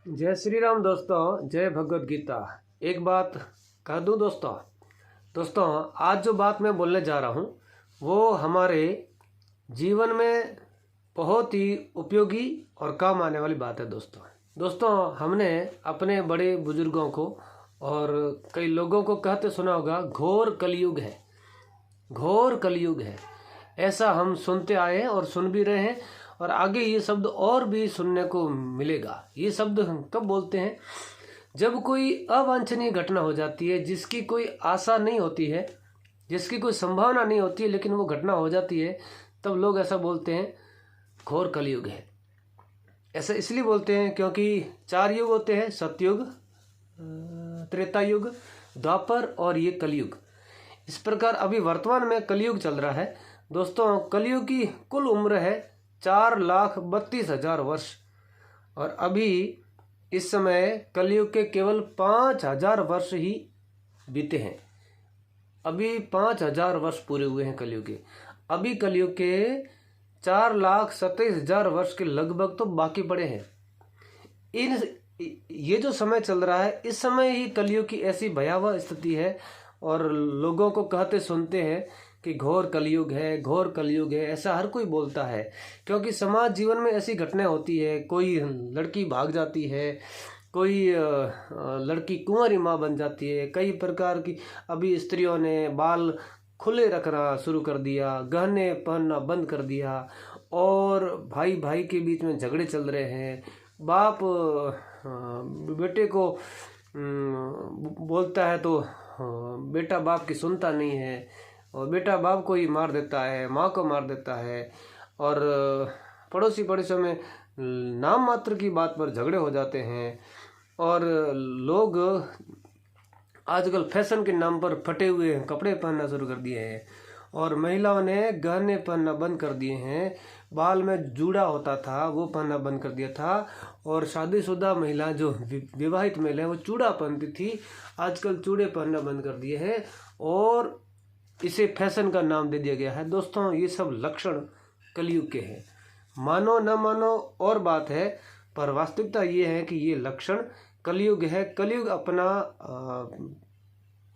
जय श्री राम दोस्तों, जय भगवत गीता। एक बात कह दूं दोस्तों, आज जो बात मैं बोलने जा रहा हूं वो हमारे जीवन में बहुत ही उपयोगी और काम आने वाली बात है। दोस्तों हमने अपने बड़े बुजुर्गों को और कई लोगों को कहते सुना होगा, घोर कलयुग है, घोर कलयुग है। ऐसा हम सुनते आए हैं और सुन भी रहे हैं, और आगे ये शब्द और भी सुनने को मिलेगा। ये शब्द हम कब बोलते हैं? जब कोई अवांछनीय घटना हो जाती है, जिसकी कोई आशा नहीं होती है, जिसकी कोई संभावना नहीं होती है, लेकिन वो घटना हो जाती है, तब लोग ऐसा बोलते हैं, घोर कलयुग है। ऐसा इसलिए बोलते हैं क्योंकि 4 युग होते हैं, सतयुग, त्रेता युग, द्वापर और ये कलयुग। इस प्रकार अभी वर्तमान में कलयुग चल रहा है। दोस्तों कलयुग की कुल उम्र है 4,32,000 वर्ष, और अभी इस समय कलयुग के केवल 5,000 वर्ष ही बीते हैं। अभी 5,000 वर्ष पूरे हुए हैं कलयुग के। अभी कलयुग के 4,27,000 वर्ष के लगभग तो बाकी पड़े हैं। ये जो समय चल रहा है, इस समय ही कलयुग की ऐसी भयावह स्थिति है, और लोगों को कहते सुनते हैं कि घोर कलयुग है, घोर कलयुग है। ऐसा हर कोई बोलता है क्योंकि समाज जीवन में ऐसी घटनाएं होती है। कोई लड़की भाग जाती है, कोई लड़की कुंवारी माँ बन जाती है, कई प्रकार की अभी स्त्रियों ने बाल खुले रखना शुरू कर दिया, गहने पहनना बंद कर दिया, और भाई भाई के बीच में झगड़े चल रहे हैं। बाप बेटे को बोलता है तो बेटा बाप की सुनता नहीं है, और बेटा बाप को ही मार देता है, माँ को मार देता है, और पड़ोसियों में नाम मात्र की बात पर झगड़े हो जाते हैं। और लोग आजकल फैशन के नाम पर फटे हुए कपड़े पहनना शुरू कर दिए हैं, और महिलाओं ने गहने पहनना बंद कर दिए हैं। बाल में जूड़ा होता था वो पहनना बंद कर दिया था, और शादीशुदा महिला जो विवाहित महिला है वो चूड़ा पहनती थी, आजकल चूड़े पहनना बंद कर दिए हैं, और इसे फैशन का नाम दे दिया गया है। दोस्तों ये सब लक्षण कलयुग के हैं। मानो न मानो और बात है, पर वास्तविकता ये है कि ये लक्षण कलयुग है। कलयुग अपना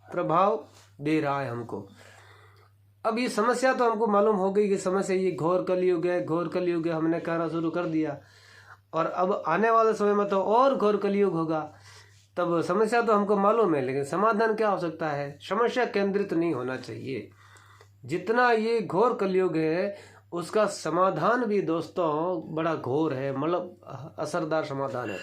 प्रभाव दे रहा है हमको। अब ये समस्या तो हमको मालूम हो गई कि समस्या ये घोर कलयुग है, घोर कलयुग है, हमने कहना शुरू कर दिया, और अब आने वाले समय में तो और घोर कलयुग होगा। तब समस्या तो हमको मालूम है, लेकिन समाधान क्या हो सकता है? समस्या केंद्रित नहीं होना चाहिए। जितना ये घोर कलयुग है उसका समाधान भी दोस्तों बड़ा घोर है, मतलब असरदार समाधान है।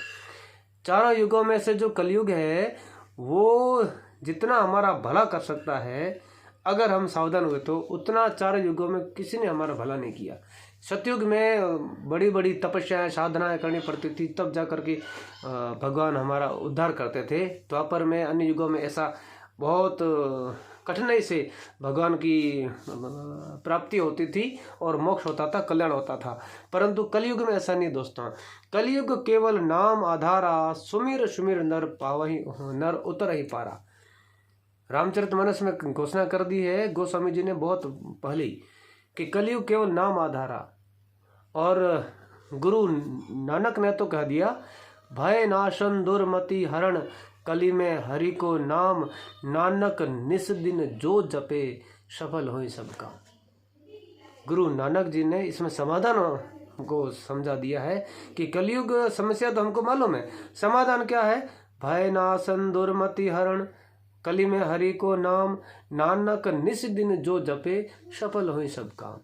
4 युगों में से जो कलयुग है वो जितना हमारा भला कर सकता है, अगर हम सावधान हुए तो, उतना 4 युगों में किसी ने हमारा भला नहीं किया। सतयुग में बड़ी बड़ी तपस्याएं साधनाएं करनी पड़ती थी, तब जाकर के भगवान हमारा उद्धार करते थे। द्वापर में, अन्य युगों में ऐसा बहुत कठिनाई से भगवान की प्राप्ति होती थी, और मोक्ष होता था, कल्याण होता था। परंतु कलयुग में ऐसा नहीं दोस्तों। कलयुग केवल नाम आधारा, सुमिर सुमिर नर पावहि, नर उतर ही पारा। रामचरितमानस में घोषणा कर दी है गोस्वामी जी ने बहुत पहले कि कलयुग केवल नाम आधारा। और गुरु नानक ने तो कह दिया, भय नाशन दुर्मति हरण, कली में हरि को नाम, नानक निस दिन जो जपे, सफल हो सब काम। गुरु नानक जी ने इसमें समाधान हमको समझा दिया है कि कलयुग समस्या तो हमको मालूम है, समाधान क्या है? भय नाशन दुर्मति हरण, कली में हरि को नाम, नानक निस दिन जो जपे, सफल हो सब काम।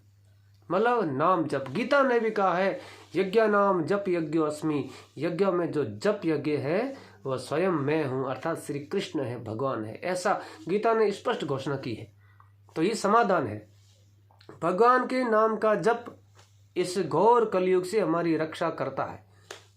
मतलब नाम जप। गीता ने भी कहा है, यज्ञ नाम जप यज्ञ अस्मि, यज्ञ में जो जप यज्ञ है वह स्वयं मैं हूँ, अर्थात श्री कृष्ण है, भगवान है। ऐसा गीता ने स्पष्ट घोषणा की है। तो ये समाधान है, भगवान के नाम का जप इस घोर कलयुग से हमारी रक्षा करता है,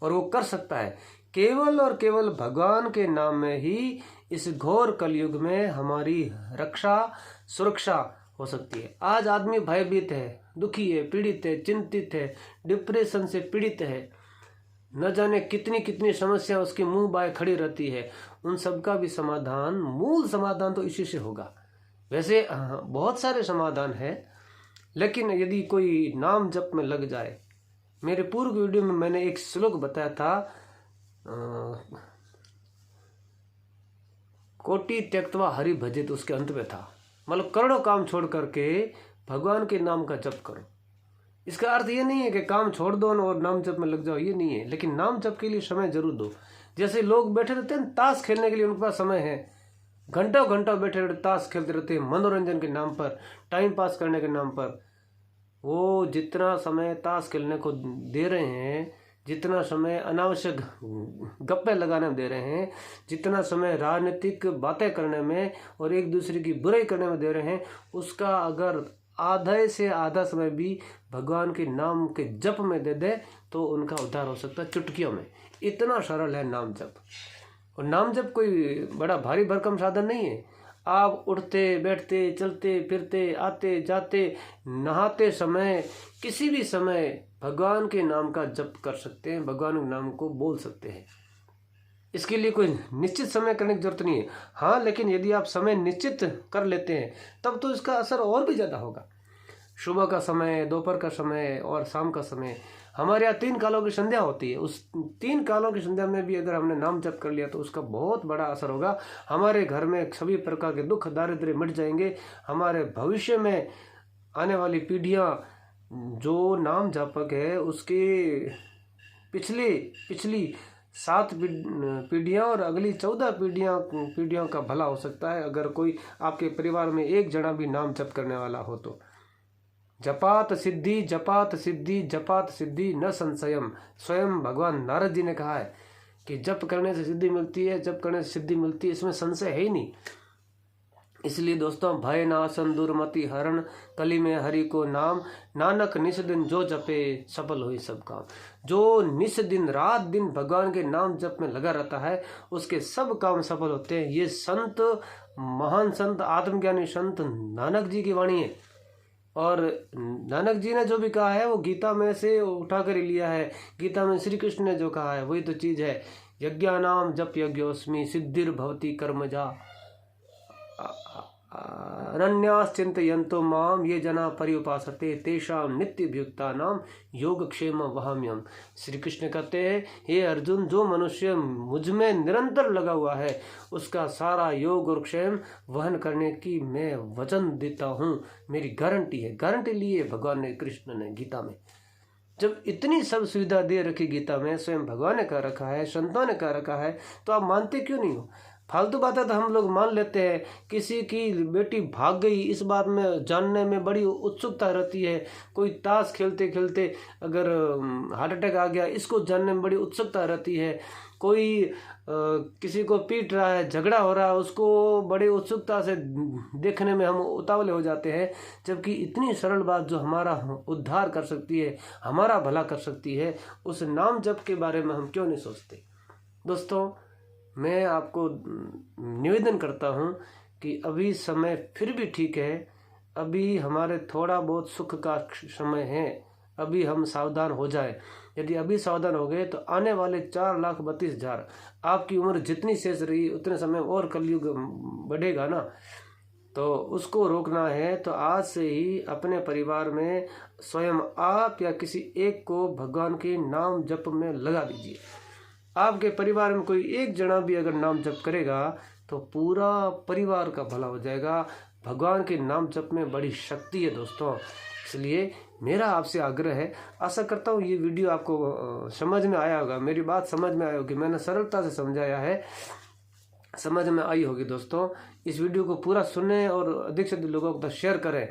और वो कर सकता है। केवल और केवल भगवान के नाम में ही इस घोर कलयुग में हमारी रक्षा, सुरक्षा हो सकती है। आज आदमी भयभीत है, दुखी है, पीड़ित है, चिंतित है, डिप्रेशन से पीड़ित है, न जाने कितनी कितनी समस्या उसके मुंह बाय खड़ी रहती है। उन सब का भी समाधान, मूल समाधान तो इसी से होगा। वैसे बहुत सारे समाधान है, लेकिन यदि कोई नाम जप में लग जाए, मेरे पूर्व वीडियो में मैंने एक श्लोक बताया था, कोटि त्यक्त्वा हरि भजित उसके अंत में था, मतलब करोड़ों काम छोड़ करके भगवान के नाम का जप करो। इसका अर्थ ये नहीं है कि काम छोड़ दो और नाम जप में लग जाओ, ये नहीं है, लेकिन नाम जप के लिए समय जरूर दो। जैसे लोग बैठे रहते हैं ताश खेलने के लिए, उनके पास समय है, घंटों घंटों बैठे रहते ताश खेलते रहते हैं मनोरंजन के नाम पर, टाइम पास करने के नाम पर। वो जितना समय ताश खेलने को दे रहे हैं, जितना समय अनावश्यक गप्पे लगाने में दे रहे हैं, जितना समय राजनीतिक बातें करने में और एक दूसरे की बुराई करने में दे रहे हैं, उसका अगर आधे से आधा समय भी भगवान के नाम के जप में दे दे तो उनका उद्धार हो सकता है चुटकियों में। इतना सरल है नाम जप। और नाम जप कोई बड़ा भारी भरकम साधन नहीं है। आप उठते बैठते चलते फिरते आते जाते नहाते समय किसी भी समय भगवान के नाम का जप कर सकते हैं, भगवान के नाम को बोल सकते हैं। इसके लिए कोई निश्चित समय करने की जरूरत नहीं है। हाँ, लेकिन यदि आप समय निश्चित कर लेते हैं तब तो इसका असर और भी ज़्यादा होगा। सुबह का समय, दोपहर का समय और शाम का समय, हमारे यहाँ 3 कालों की संध्या होती है। उस 3 कालों की संध्या में भी अगर हमने नाम जप कर लिया तो उसका बहुत बड़ा असर होगा। हमारे घर में सभी प्रकार के दुख दारिद्र्य मिट जाएंगे। हमारे भविष्य में आने वाली पीढ़ियाँ, जो नाम जापक है उसके पिछली 7 पीढ़ियाँ और अगली 14 पीढ़ियों का भला हो सकता है अगर कोई आपके परिवार में एक जना भी नाम जप करने वाला हो तो। जपात सिद्धि जपात सिद्धि जपात सिद्धि न संशयम। स्वयं भगवान नारद जी ने कहा है कि जप करने से सिद्धि मिलती है, जप करने से सिद्धि मिलती है, इसमें संशय है ही नहीं। इसलिए दोस्तों, भय नाशन दुर्मति हरण कली में हरि को नाम, नानक निस दिन जो जपे सफल हुई सब काम। जो निस दिन रात दिन भगवान के नाम जप में लगा रहता है उसके सब काम सफल होते हैं। ये संत, महान संत, आत्मज्ञानी संत नानक जी की वाणी है। और नानक जी ने जो भी कहा है वो गीता में से उठा कर लिया है। गीता में श्री कृष्ण ने जो कहा है वही तो चीज़ है। यज्ञानाम जप यज्ञोस्मि सिद्धिर भवति कर्मजा अनन्यास चिंतयन्तो माम ये जना पर्युपासते तेषाम नित्यभियुक्ता नाम योगक्षेम वहाम्यम। श्री कृष्ण कहते हैं, हे अर्जुन, जो मनुष्य मुझ में निरंतर लगा हुआ है उसका सारा योग और क्षेम वहन करने की मैं वचन देता हूँ। मेरी गारंटी है। गारंटी ली है भगवान ने, कृष्ण ने गीता में। जब इतनी सब सुविधा दे रखी गीता में, स्वयं भगवान ने कह रखा है, संतों ने कह रखा है, तो आप मानते क्यों नहीं हो? फालतू बातें तो हम लोग मान लेते हैं। किसी की बेटी भाग गई, इस बात में जानने में बड़ी उत्सुकता रहती है। कोई ताश खेलते खेलते अगर हार्ट अटैक आ गया, इसको जानने में बड़ी उत्सुकता रहती है। कोई किसी को पीट रहा है, झगड़ा हो रहा है, उसको बड़ी उत्सुकता से देखने में हम उतावले हो जाते हैं। जबकि इतनी सरल बात जो हमारा उद्धार कर सकती है, हमारा भला कर सकती है, उस नाम जप के बारे में हम क्यों नहीं सोचते? दोस्तों, मैं आपको निवेदन करता हूँ कि अभी समय फिर भी ठीक है। अभी हमारे थोड़ा बहुत सुख का समय है। अभी हम सावधान हो जाए। यदि अभी सावधान हो गए तो आने वाले 4,32,000, आपकी उम्र जितनी शेष रही उतने समय और कलयुग बढ़ेगा ना, तो उसको रोकना है तो आज से ही अपने परिवार में स्वयं आप या किसी एक को भगवान के नाम जप में लगा दीजिए। आपके परिवार में कोई एक जना भी अगर नाम जप करेगा तो पूरा परिवार का भला हो जाएगा। भगवान के नाम जप में बड़ी शक्ति है दोस्तों। इसलिए मेरा आपसे आग्रह है, आशा करता हूँ ये वीडियो आपको समझ में आया होगा, मेरी बात समझ में आई होगी, मैंने सरलता से समझाया है, समझ में आई होगी। दोस्तों, इस वीडियो को पूरा सुने और अधिक से अधिक लोगों को शेयर करें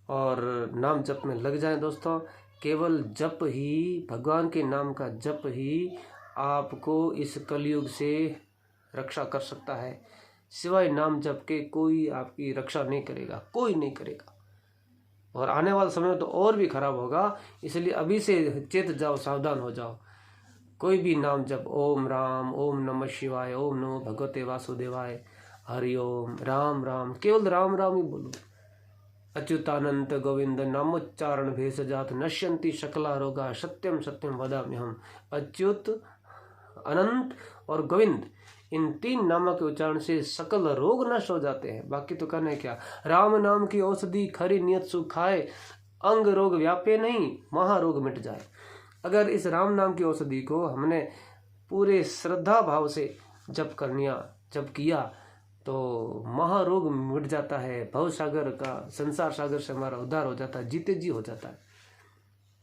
और नाम जप में लग जाएं। दोस्तों, केवल जप ही, भगवान के नाम का जप ही आपको इस कलयुग से रक्षा कर सकता है। सिवाय नाम जप के कोई आपकी रक्षा नहीं करेगा, कोई नहीं करेगा। और आने वाला समय तो और भी खराब होगा। इसलिए अभी से चेत जाओ, सावधान हो जाओ। कोई भी नाम जप, ओम राम, ओम नमः शिवाय, ओम नमो भगवते वासुदेवाय, हरि ओम, राम राम, केवल राम राम ही बोलो। अच्युतानंत गोविंद नामोच्चारण भेषजात नश्यंती शकला रोगा सत्यम सत्यम वदाम्यहम्। अच्युत, अनंत और गोविंद, इन 3 नामों के उच्चारण से सकल रोग नष्ट हो जाते हैं। बाकी तो कहने क्या, राम नाम की औषधि खरी नियत सुख खाए, अंग रोग व्यापे नहीं महारोग मिट जाए। अगर इस राम नाम की औषधि को हमने पूरे श्रद्धा भाव से जप किया तो महारोग मिट जाता है, भव सागर का, संसार सागर से हमारा उद्धार हो जाता है, जीते जी हो जाता है।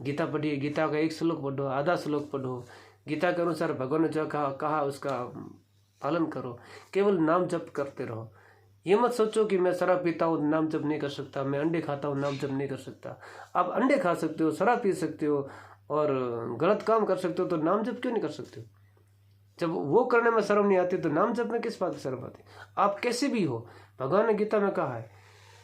गीता पढ़िए, गीता का 1 श्लोक पढ़ो, आधा श्लोक पढ़ो, गीता के अनुसार भगवान ने जो कहा उसका पालन करो, केवल नाम जप करते रहो। ये मत सोचो कि मैं शराब पीता हूँ नाम जप नहीं कर सकता, मैं अंडे खाता हूँ नाम जप नहीं कर सकता। आप अंडे खा सकते हो, शराब पी सकते हो और गलत काम कर सकते हो, तो नाम जप क्यों नहीं कर सकते हो? जब वो करने में शर्म नहीं आती तो नाम जप में किस बात की शर्म आती? आप कैसे भी हो, भगवान ने गीता में कहा है,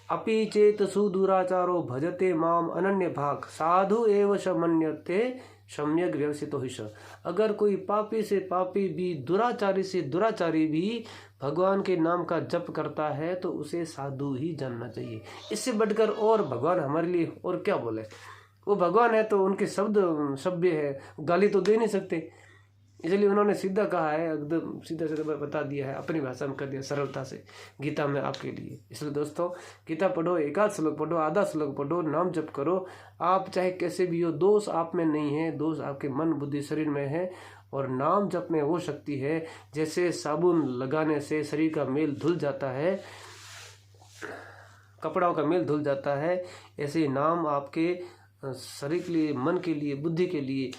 अपि चेत सुदुराचारो भजते माम अनन्य भाग साधु एव स मन्यते सम्यक व्यवसितो हिष। अगर कोई पापी से पापी भी, दुराचारी से दुराचारी भी भगवान के नाम का जप करता है तो उसे साधु ही जानना चाहिए। इससे बढ़कर और भगवान हमारे लिए और क्या बोले? वो भगवान है तो उनके शब्द सभ्य है, गाली तो दे नहीं सकते, इसलिए उन्होंने सीधा कहा है, एकदम सीधा सीधा बता दिया है, अपनी भाषा में कर दिया सरलता से गीता में आपके लिए। इसलिए दोस्तों गीता पढ़ो, 1 श्लोक पढ़ो, आधा श्लोक पढ़ो, नाम जप करो। आप चाहे कैसे भी हो, दोष आप में नहीं है, दोष आपके मन बुद्धि शरीर में है। और नाम जप में वो शक्ति है, जैसे साबुन लगाने से शरीर का मेल धुल जाता है, कपड़ों का मेल धुल जाता है, ऐसे ही नाम आपके शरीर के लिए, मन के लिए, बुद्धि के लिए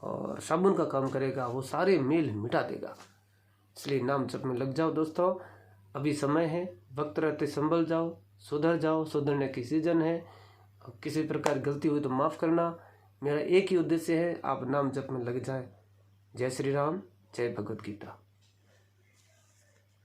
और साबुन का काम करेगा, वो सारे मेल मिटा देगा। इसलिए नाम जप में लग जाओ दोस्तों, अभी समय है, वक्त रहते संभल जाओ, सुधर जाओ, सुधरने की सीजन है। किसी प्रकार गलती हुई तो माफ़ करना। मेरा एक ही उद्देश्य है, आप नाम जप में लग जाए। जय श्री राम, जय भगवद गीता।